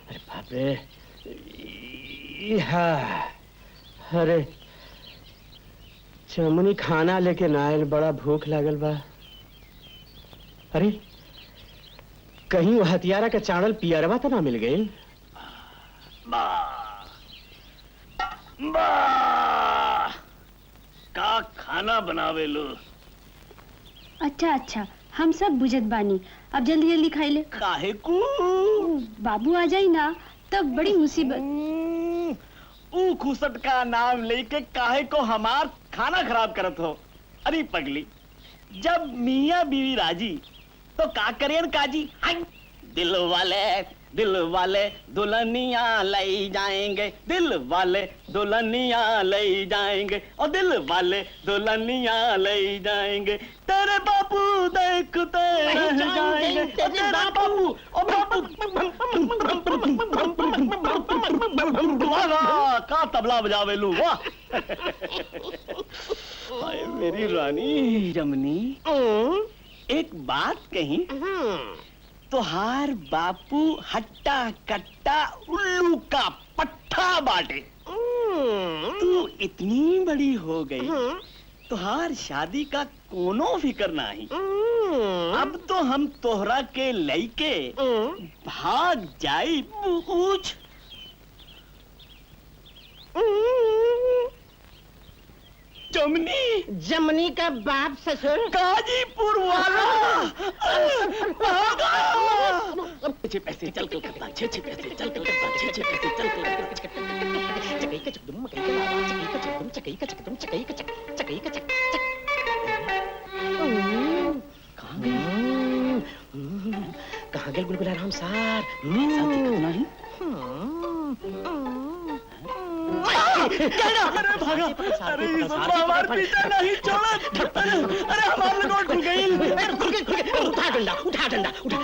अरे बाप रे, अरे चमनी खाना लेके ना आयल, बड़ा भूख लागल बा। अरे कहीं वो हथियारा का चावल पियरवा तो ना मिल गई? का खाना बनावे लो। अच्छा अच्छा, हम सब बुझत बानी, अब जल्दी जल्दी खाई ले। काहे को? बाबू आ जाई ना तब बड़ी मुसीबत। ऊ खुसट का नाम लेके काहे को हमार खाना खराब करत हो? अरे पगली, जब मियाँ बीवी राजी तो का करें काजी? दिल वाले दुल्हनिया ले जाएंगे, दिल वाले दुल्हनिया ले जाएंगे, और दिल वाले दुल्हनिया ले जाएंगे, तेरे बापू देखते रह जाएंगे, तेरे बापू, ओ बापू। वाह, का तबला बजावे लू, वाह। हाय मेरी रानी जमनी, एक बात कही, तोहार बापू हट्टा कट्टा उल्लू का पट्टा बाटे। तू इतनी बड़ी हो गई, तोहार शादी का कोनो फिक्र नहीं। अब तो हम तोहरा के लइके भाग जाई पूछ। जमनी का बाप ससुर गाजीपुर वाला। छे पैसे चल कलकत्ता, छे पैसे चल कलकत्ता, छे पैसे चल कलकत्ता। चकई का चकदुम, मकई का लावा, चकई का चकदुम, चकई का चकदुम, चकई का चक, चकई का चक, चक। कहाँ गए गुलगुला राम सार? साथ दिखत नहीं। अरे भागा, अरे हमारे पीछे नहीं छोड़ा। अरे हमारे गोड़ खुल गई। उठा डंडा, उठा डंडा, उठा।